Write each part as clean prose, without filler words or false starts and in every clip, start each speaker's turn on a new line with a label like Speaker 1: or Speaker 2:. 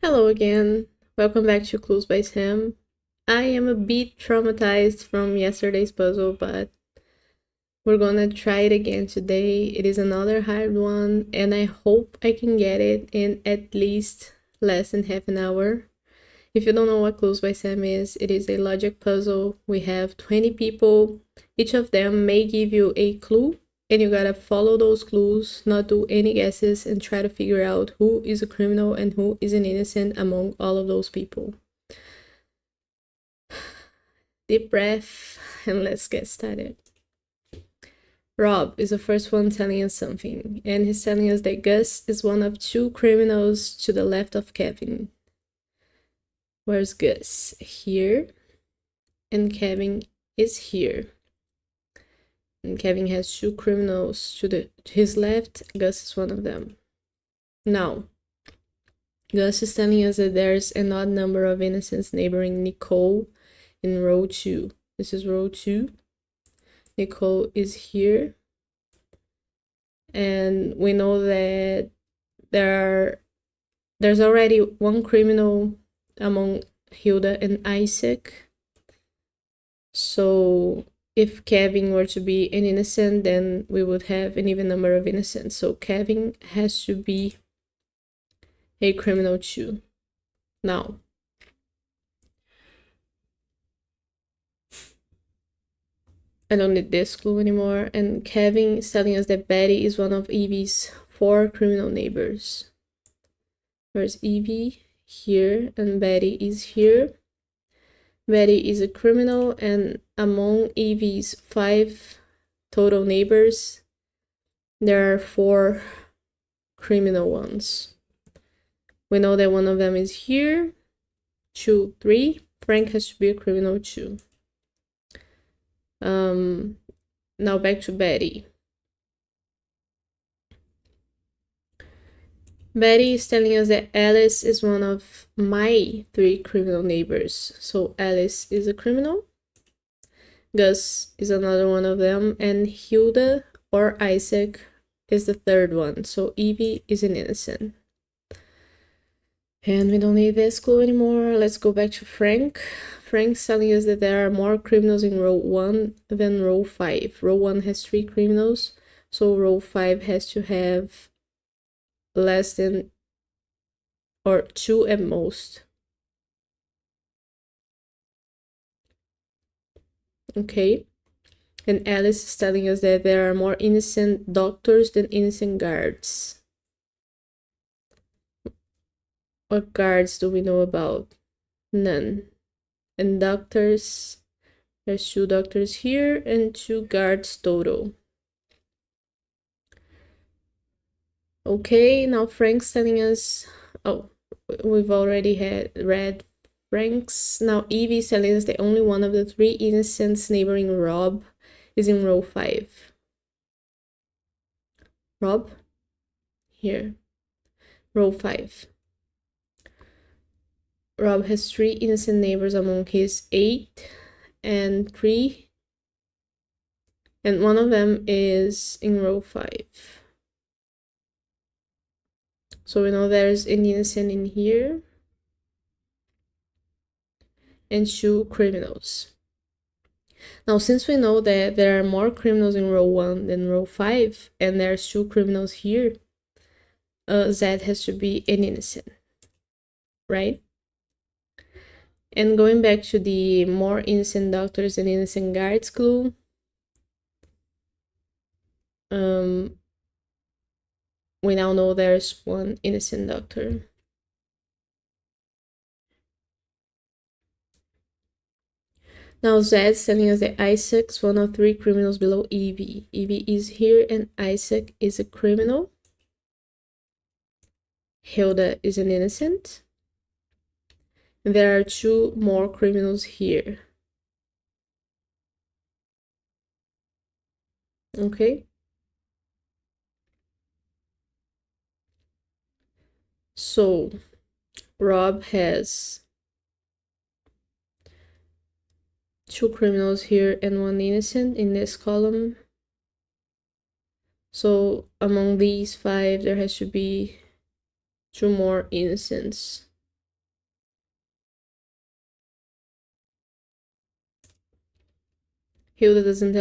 Speaker 1: Hello again. Welcome back to Clues by Sam. I am a bit traumatized from yesterday's puzzle, but we're gonna try it again today. It is another hard one, and I hope I can get it in at least less than half an hour. If you don't know what Clues by Sam is, it is a logic puzzle. We have 20 people. Each of them may give you a clue, and you gotta follow those clues, not do any guesses, and try to figure out who is a criminal and who is an innocent among all of those people. Deep breath, and let's get started. Rob is the first one telling us something, and he's telling us that Gus is one of two criminals to the left of Kevin. Where's Gus? Here, and Kevin is here. And Kevin has two criminals to his left. Gus is one of them. Now, Gus is telling us that there's an odd number of innocents neighboring Nicole in row 2. This is row 2. Nicole is here. And we know that there's already one criminal among Hilda and Isaac. So if Kevin were to be an innocent, then we would have an even number of innocents. So Kevin has to be a criminal too. Now, I don't need this clue anymore. And Kevin is telling us that Betty is one of Evie's 4 criminal neighbors. Where's Evie? Here, and Betty is here. Betty is a criminal, and among Evie's 5 total neighbors, there are 4 criminal ones. We know that one of them is here. 2, 3. Frank has to be a criminal too. Now back to Betty. Betty is telling us that Alice is one of my 3 criminal neighbors. So Alice is a criminal. Gus is another one of them. And Hilda or Isaac is the 3rd one. So Evie is an innocent. And we don't need this clue anymore. Let's go back to Frank. Frank's telling us that there are more criminals in row 1 than row 5. Row 1 has 3 criminals. So row 5 has to have less than or 2 at most. Okay. And Alice is telling us that there are more innocent doctors than innocent guards. What guards do we know about? None. And doctors, there's 2 doctors here and 2 guards total. Okay, now Frank's telling us, oh, we've already read Frank's. Now Evie's telling us that only one of the 3 innocents neighboring Rob is in row 5. Rob, here, row 5. Rob has 3 innocent neighbors among his 8 and 3, and one of them is in row 5. So we know there's an innocent in here and 2 criminals. Now, since we know that there are more criminals in row 1 than row 5, and there's 2 criminals here, Zed has to be an innocent, right? And going back to the more innocent doctors and innocent guards clue, we now know there's 1 innocent doctor. Now Zed's telling us that Isaac's one of 3 criminals below Evie. Evie is here and Isaac is a criminal. Hilda is an innocent. There are 2 more criminals here. Okay. So Rob has 2 criminals here and 1 innocent in this column. So among these 5, there has to be 2 more innocents. Hilda doesn't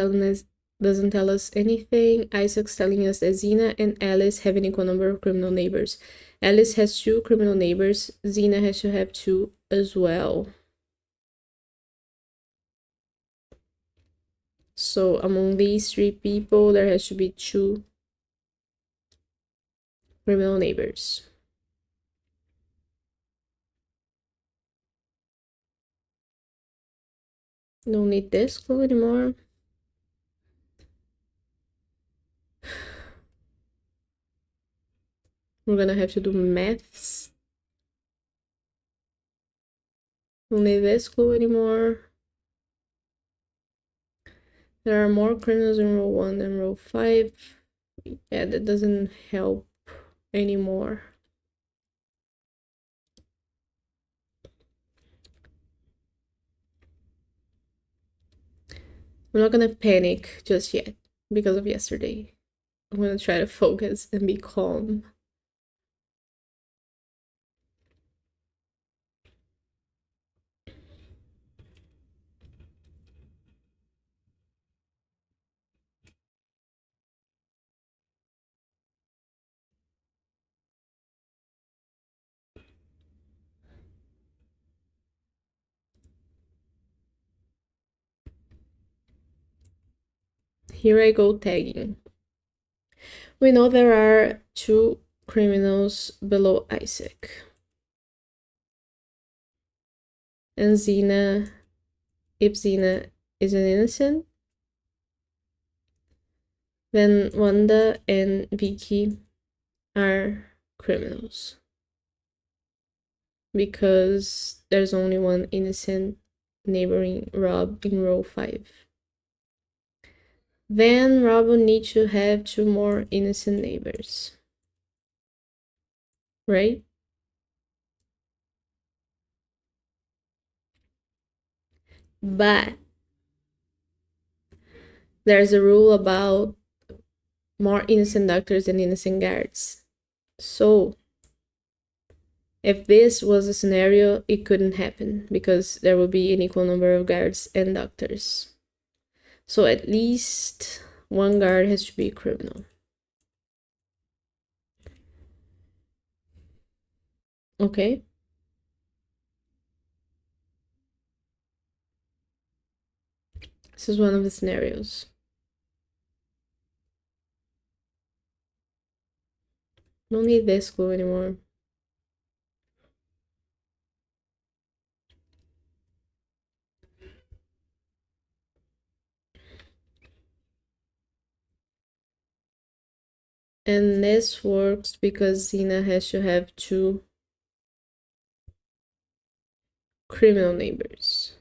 Speaker 1: tell us anything. Isaac's telling us that Zina and Alice have an equal number of criminal neighbors. Alice has 2 criminal neighbors. Zina has to have 2 as well. So among these 3 people, there has to be 2 criminal neighbors. Don't need this clue anymore. We're gonna have to do maths. Don't need this clue anymore. There are more criminals in row 1 than row 5. Yeah, that doesn't help anymore. I'm not gonna panic just yet because of yesterday. I'm gonna try to focus and be calm. Here I go tagging. We know there are 2 criminals below Isaac. And Zina, if Zina is an innocent, then Wanda and Vicky are criminals. Because there's only 1 innocent neighboring Rob in row 5. Then Rob will need to have 2 more innocent neighbors. Right? But there's a rule about more innocent doctors than innocent guards. So if this was a scenario, it couldn't happen because there will be an equal number of guards and doctors. So at least 1 guard has to be a criminal. Okay? This is one of the scenarios. Don't need this clue anymore. And this works because Zina has to have 2 criminal neighbors.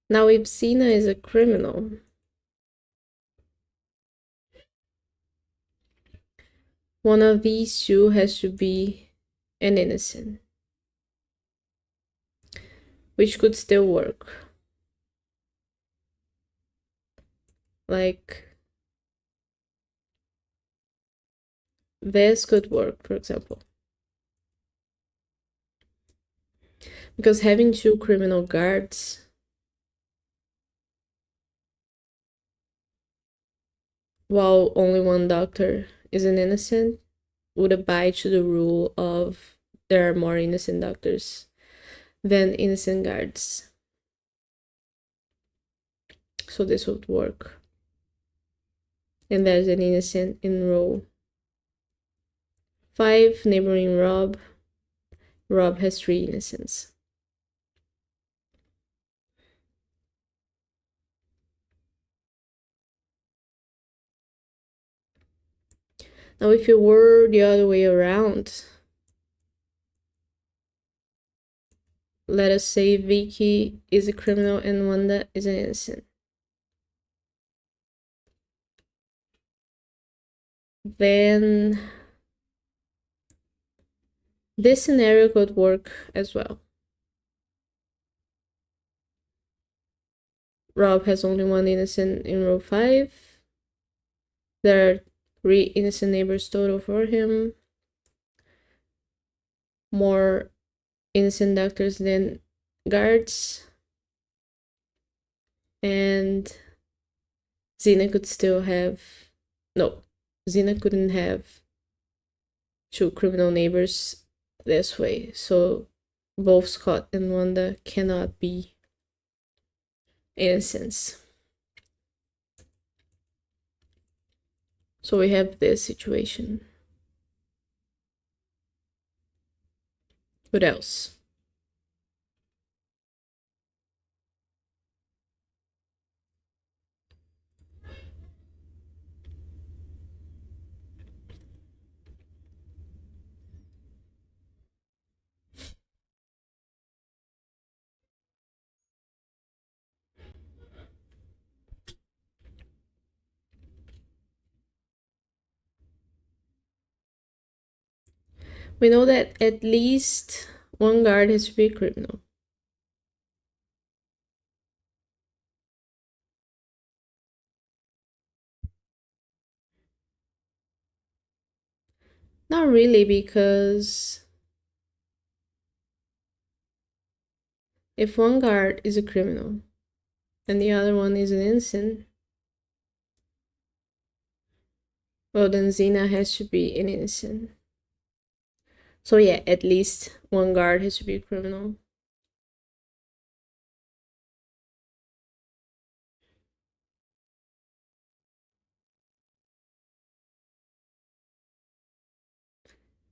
Speaker 1: Now, if Zina is a criminal, one of these 2 has to be an innocent, which could still work. Like, this could work, for example. Because having 2 criminal guards while only 1 doctor is an innocent would abide to the rule of there are more innocent doctors than innocent guards. So this would work. And there's an innocent in row 5, neighboring Rob. Rob has 3 innocents. Now, if it were the other way around, let us say Vicky is a criminal and Wanda is an innocent. Then this scenario could work as well. Rob has only 1 innocent in row 5. There are 3 innocent neighbors total for him. more innocent doctors than guards, and Xena could still have, no, Xena couldn't have two criminal neighbors this way, so both Scott and Wanda cannot be innocents. So we have this situation. What else? We know that at least one guard has to be a criminal. Not really, because if one guard is a criminal and the other one is an innocent, well, then Xena has to be an innocent. So yeah, at least one guard has to be a criminal.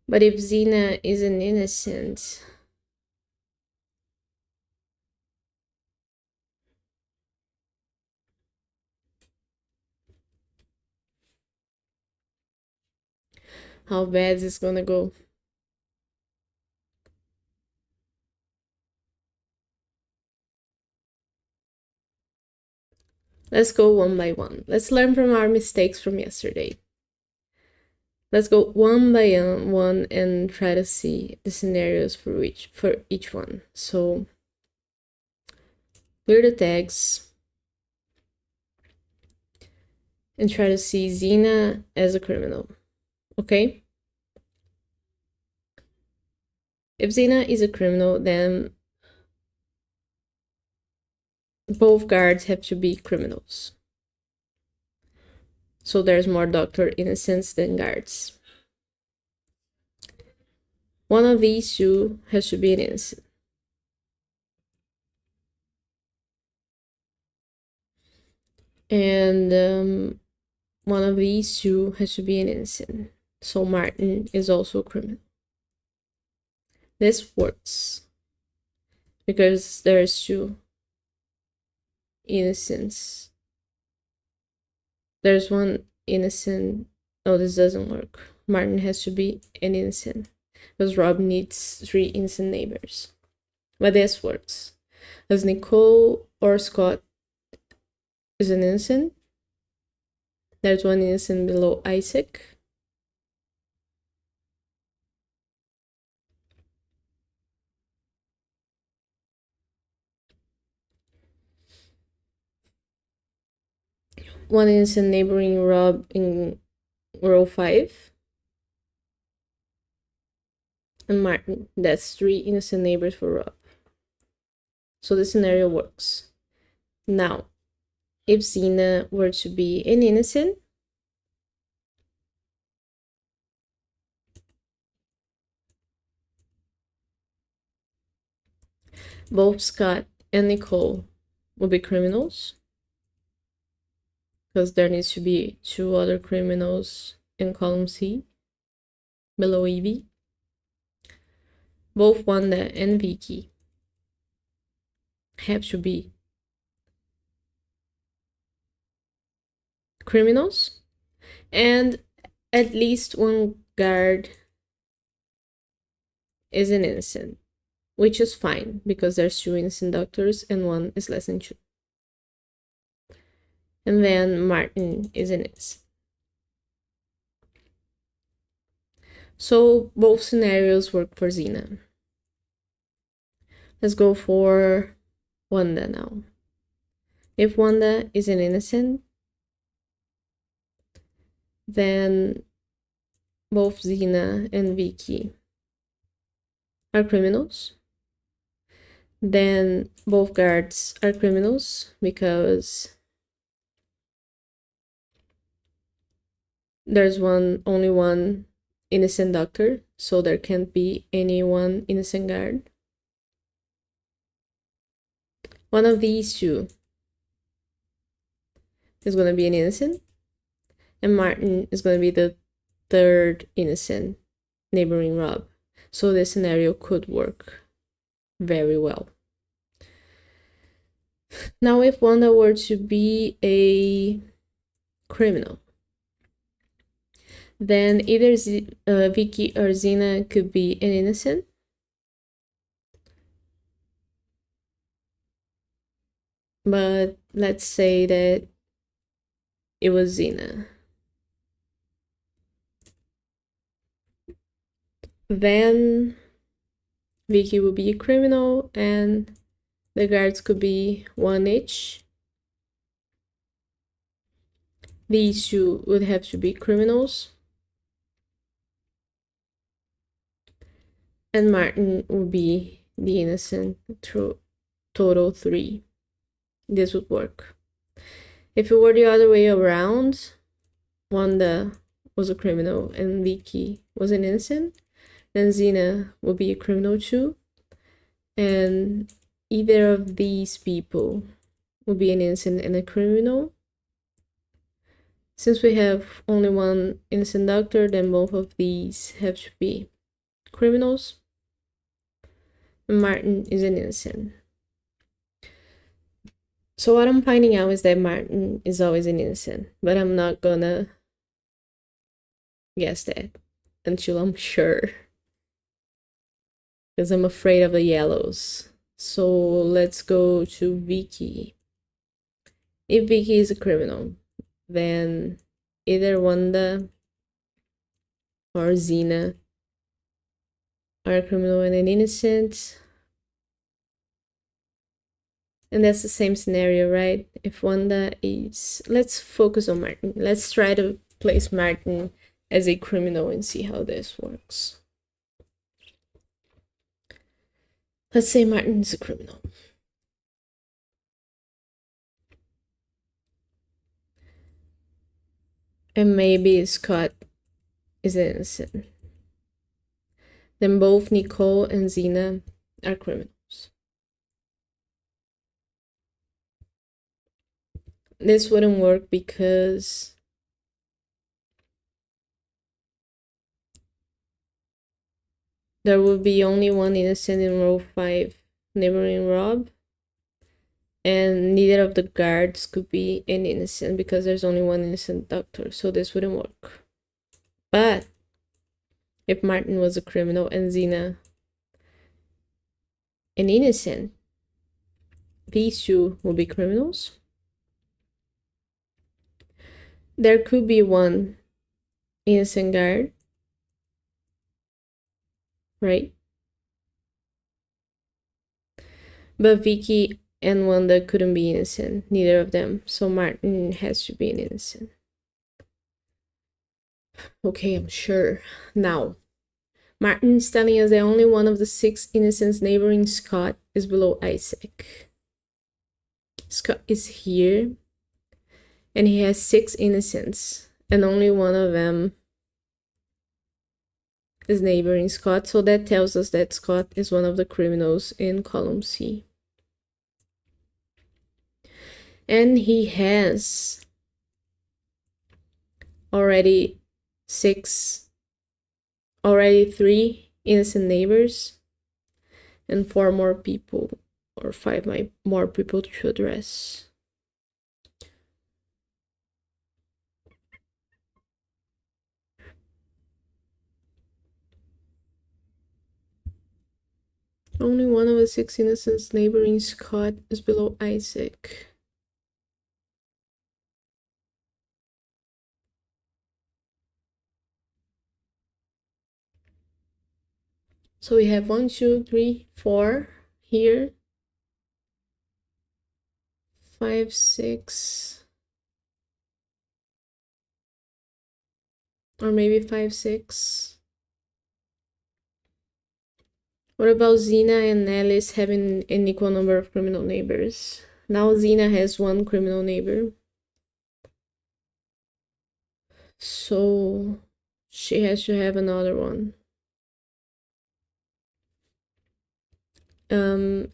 Speaker 1: But if Xena is an innocent, how bad is this gonna go? Let's go one by one. Let's learn from our mistakes from yesterday. Let's go one by one and try to see the scenarios for each one. So clear the tags and try to see Xena as a criminal. Okay? If Xena is a criminal, then both guards have to be criminals. So there's more Dr. Innocents than guards. One of these two has to be an innocent. And one of these two has to be an innocent. So Martin is also a criminal. This works because there's two innocents. There's one innocent. No, this doesn't work. Martin has to be an innocent because Rob needs 3 innocent neighbors. But this works. As Nicole or Scott is an innocent, there's one innocent below Isaac. One innocent neighboring Rob in row 5. And Martin. That's 3 innocent neighbors for Rob. So the scenario works. Now, if Xena were to be an innocent, both Scott and Nicole will be criminals, because there needs to be 2 other criminals in column C below Evie. Both Wanda and Vicky have to be criminals, and at least one guard is an innocent, which is fine because there's 2 innocent doctors and one is less than 2. And then Martin is an innocent. So both scenarios work for Xena. Let's go for Wanda now. If Wanda is an innocent, then both Xena and Vicky are criminals. Then both guards are criminals because there's only one innocent doctor, so there can't be any one innocent guard. One of these two is going to be an innocent, and Martin is going to be the third innocent neighboring Rob. So this scenario could work very well. Now, if Wanda were to be a criminal, then either Vicky or Zena could be an innocent. But let's say that it was Zena. Then Vicky would be a criminal and the guards could be one each. These two would have to be criminals. And Martin would be the innocent through total 3. This would work. If it were the other way around, Wanda was a criminal and Vicky was an innocent, then Zena would be a criminal too. And either of these people would be an innocent and a criminal. Since we have only one innocent doctor, then both of these have to be criminals. And Martin is an innocent. So what I'm finding out is that Martin is always an innocent, but I'm not gonna guess that until I'm sure. Because I'm afraid of the yellows. So let's go to Vicky. If Vicky is a criminal, then either Wanda or Zena are a criminal and an innocent. And that's the same scenario, right? If Wanda is... Let's focus on Martin. Let's try to place Martin as a criminal and see how this works. Let's say Martin is a criminal. And maybe Scott is innocent. Then both Nicole and Zena are criminals. This wouldn't work because there would be only one innocent in row 5 neighboring Rob, and neither of the guards could be an innocent because there's only one innocent doctor, so this wouldn't work. But if Martin was a criminal and Zena an innocent, these two will be criminals. There could be one innocent guard, right? But Vicky and Wanda couldn't be innocent, neither of them, so Martin has to be an innocent. Okay, I'm sure. Now, Martin is telling us that only one of the 6 innocents neighboring Scott is below Isaac. Scott is here, and he has 6 innocents, and only one of them is neighboring Scott, so that tells us that Scott is one of the criminals in column C. And he has already 3 innocent neighbors and 4 more people, or 5 more people to address. Only one of the 6 innocents neighboring Scott is below Isaac. So we have 1, 2, 3, 4 here. 5, 6. Or maybe 5, 6. What about Zena and Alice having an equal number of criminal neighbors? Now Zena has one criminal neighbor. So she has to have another one.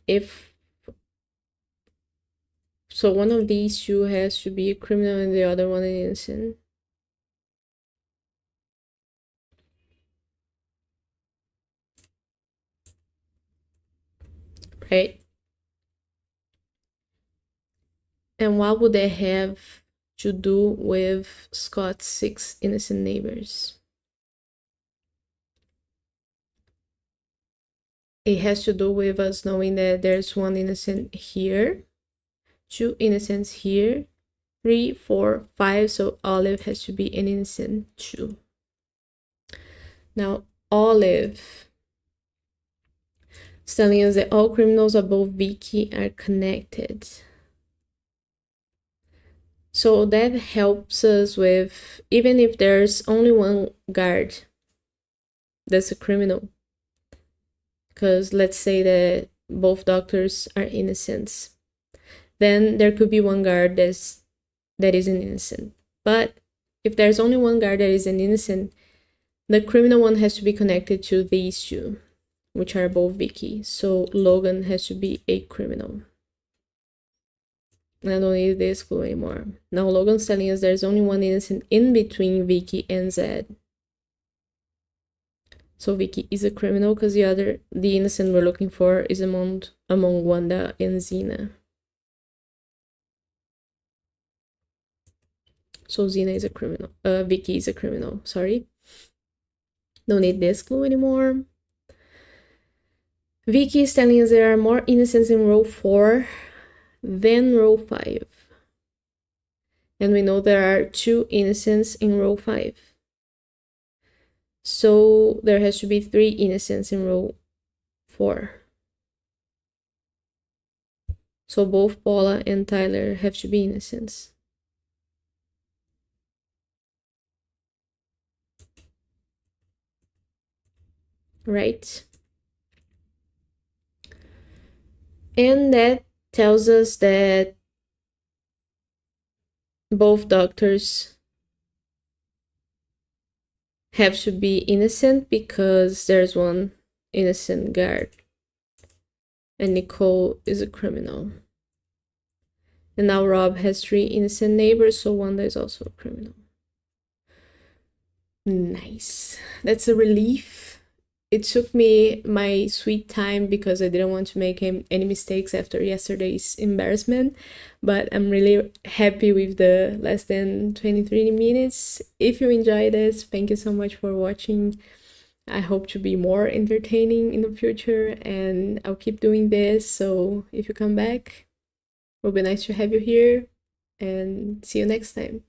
Speaker 1: If so, one of these two has to be a criminal and the other one an innocent. Right? And what would that have to do with Scott's 6 innocent neighbors? It has to do with us knowing that there's one innocent here, 2 innocents here, 3, 4, 5, so Olive has to be an innocent too. Now, Olive is telling us that all criminals above Vicky are connected. So that helps us with, even if there's only one guard that's a criminal, because let's say that both doctors are innocents, then there could be one guard that is an innocent. But if there's only one guard that is an innocent, the criminal one has to be connected to these two, which are both Vicky. So Logan has to be a criminal. I don't need this clue anymore. Now Logan's telling us there's only one innocent in between Vicky and Zed. So Vicky is a criminal because the innocent we're looking for is among Wanda and Zena. So Zena is a criminal. Vicky is a criminal, sorry. Don't need this clue anymore. Vicky is telling us there are more innocents in row 4 than row 5. And we know there are 2 innocents in row 5. So there has to be 3 innocents in row 4. So both Paula and Tyler have to be innocents. Right? And that tells us that both doctors have to be innocent because there's one innocent guard. And Nicole is a criminal. And now Rob has 3 innocent neighbors, so Wanda is also a criminal. Nice. That's a relief. It took me my sweet time because I didn't want to make any mistakes after yesterday's embarrassment, but I'm really happy with the less than 23 minutes. If you enjoyed this, thank you so much for watching. I hope to be more entertaining in the future, and I'll keep doing this. So if you come back, it will be nice to have you here, and see you next time.